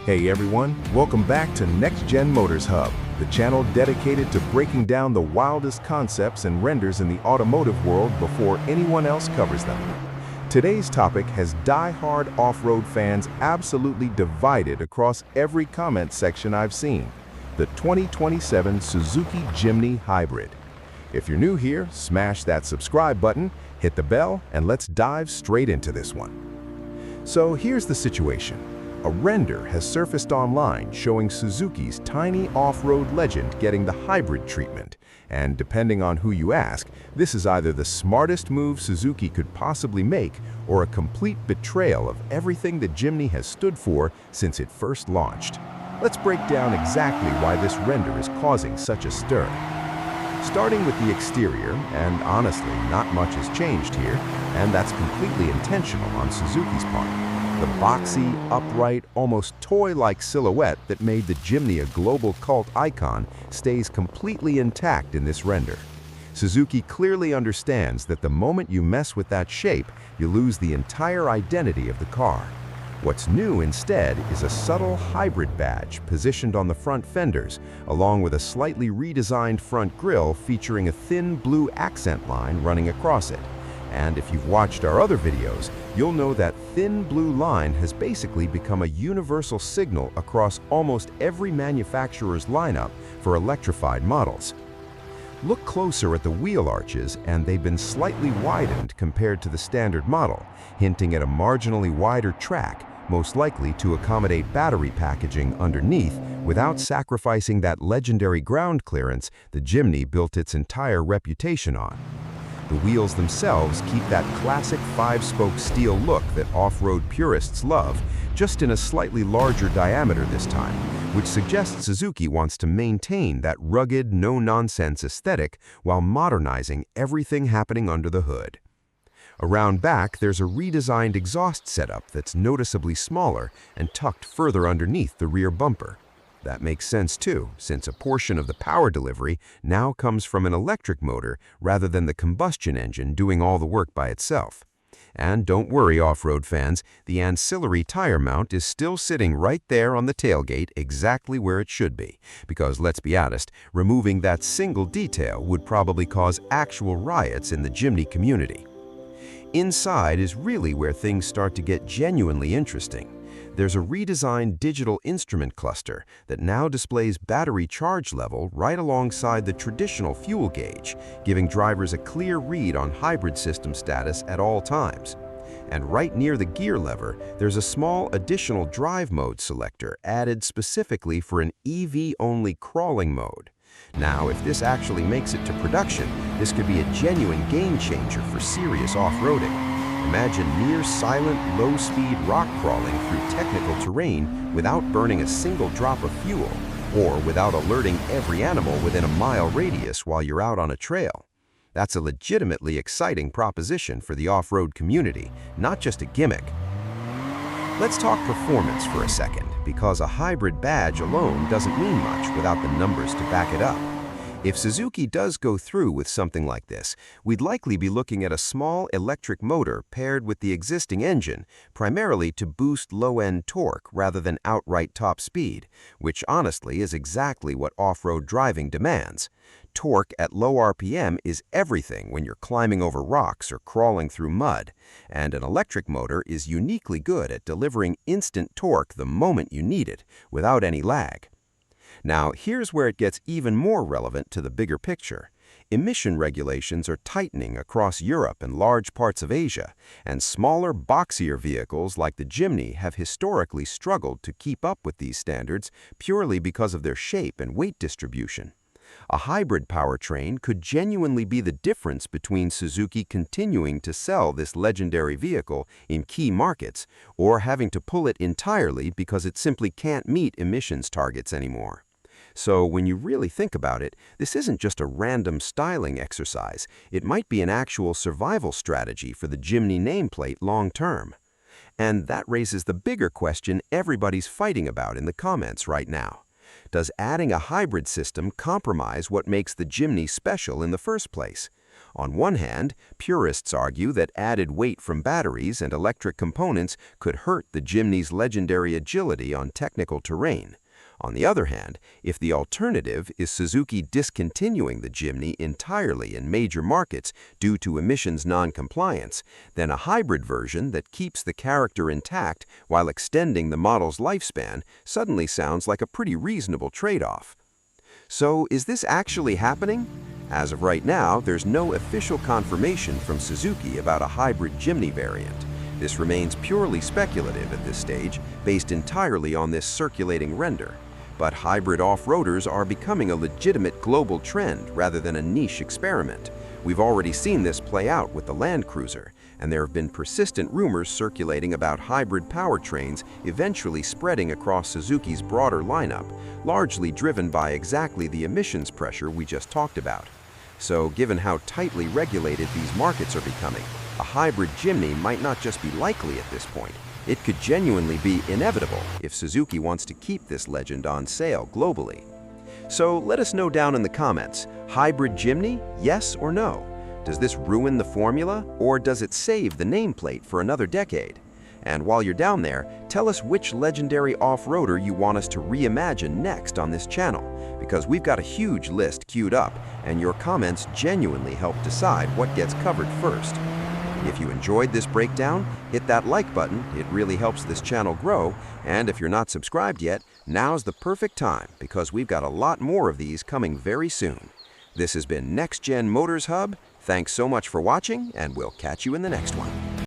Hey everyone, welcome back to Next Gen Motors Hub, the channel dedicated to breaking down the wildest concepts and renders in the automotive world before anyone else covers them. Today's topic has die-hard off-road fans absolutely divided across every comment section I've seen: the 2027 Suzuki Jimny Hybrid. If you're new here, smash that subscribe button, hit the bell, and let's dive straight into this one. So here's the situation. A render has surfaced online showing Suzuki's tiny off-road legend getting the hybrid treatment. And depending on who you ask, this is either the smartest move Suzuki could possibly make or a complete betrayal of everything that Jimny has stood for since it first launched. Let's break down exactly why this render is causing such a stir. Starting with the exterior, and honestly, not much has changed here, and that's completely intentional on Suzuki's part. The boxy, upright, almost toy-like silhouette that made the Jimny a global cult icon stays completely intact in this render. Suzuki clearly understands that the moment you mess with that shape, you lose the entire identity of the car. What's new instead is a subtle hybrid badge positioned on the front fenders, along with a slightly redesigned front grille featuring a thin blue accent line running across it. And if you've watched our other videos, you'll know that thin blue line has basically become a universal signal across almost every manufacturer's lineup for electrified models. Look closer at the wheel arches, and they've been slightly widened compared to the standard model, hinting at a marginally wider track, most likely to accommodate battery packaging underneath without sacrificing that legendary ground clearance the Jimny built its entire reputation on. The wheels themselves keep that classic five-spoke steel look that off-road purists love, just in a slightly larger diameter this time, which suggests Suzuki wants to maintain that rugged, no-nonsense aesthetic while modernizing everything happening under the hood. Around back, there's a redesigned exhaust setup that's noticeably smaller and tucked further underneath the rear bumper. That makes sense too, since a portion of the power delivery now comes from an electric motor rather than the combustion engine doing all the work by itself. And don't worry, off-road fans, the ancillary tire mount is still sitting right there on the tailgate exactly where it should be, because let's be honest, removing that single detail would probably cause actual riots in the Jimny community. Inside is really where things start to get genuinely interesting. There's a redesigned digital instrument cluster that now displays battery charge level right alongside the traditional fuel gauge, giving drivers a clear read on hybrid system status at all times. And right near the gear lever, there's a small additional drive mode selector added specifically for an EV-only crawling mode. Now, if this actually makes it to production, this could be a genuine game changer for serious off-roading. Imagine near-silent, low-speed rock crawling through technical terrain without burning a single drop of fuel, or without alerting every animal within a mile radius while you're out on a trail. That's a legitimately exciting proposition for the off-road community, not just a gimmick. Let's talk performance for a second, because a hybrid badge alone doesn't mean much without the numbers to back it up. If Suzuki does go through with something like this, we'd likely be looking at a small electric motor paired with the existing engine, primarily to boost low-end torque rather than outright top speed, which honestly is exactly what off-road driving demands. Torque at low RPM is everything when you're climbing over rocks or crawling through mud, and an electric motor is uniquely good at delivering instant torque the moment you need it, without any lag. Now, here's where it gets even more relevant to the bigger picture. Emission regulations are tightening across Europe and large parts of Asia, and smaller, boxier vehicles like the Jimny have historically struggled to keep up with these standards purely because of their shape and weight distribution. A hybrid powertrain could genuinely be the difference between Suzuki continuing to sell this legendary vehicle in key markets or having to pull it entirely because it simply can't meet emissions targets anymore. So when you really think about it, this isn't just a random styling exercise. It might be an actual survival strategy for the Jimny nameplate long term. And that raises the bigger question everybody's fighting about in the comments right now. Does adding a hybrid system compromise what makes the Jimny special in the first place? On one hand, purists argue that added weight from batteries and electric components could hurt the Jimny's legendary agility on technical terrain. On the other hand, if the alternative is Suzuki discontinuing the Jimny entirely in major markets due to emissions non-compliance, then a hybrid version that keeps the character intact while extending the model's lifespan suddenly sounds like a pretty reasonable trade-off. So, is this actually happening? As of right now, there's no official confirmation from Suzuki about a hybrid Jimny variant. This remains purely speculative at this stage, based entirely on this circulating render. But hybrid off-roaders are becoming a legitimate global trend rather than a niche experiment. We've already seen this play out with the Land Cruiser, and there have been persistent rumors circulating about hybrid powertrains eventually spreading across Suzuki's broader lineup, largely driven by exactly the emissions pressure we just talked about. So, given how tightly regulated these markets are becoming, a hybrid Jimny might not just be likely at this point. It could genuinely be inevitable if Suzuki wants to keep this legend on sale globally. So let us know down in the comments, hybrid Jimny, yes or no? Does this ruin the formula, or does it save the nameplate for another decade? And while you're down there, tell us which legendary off-roader you want us to reimagine next on this channel, because we've got a huge list queued up, and your comments genuinely help decide what gets covered first. If you enjoyed this breakdown, hit that like button, it really helps this channel grow, and if you're not subscribed yet, now's the perfect time because we've got a lot more of these coming very soon. This has been Next Gen Motors Hub. Thanks so much for watching, and we'll catch you in the next one.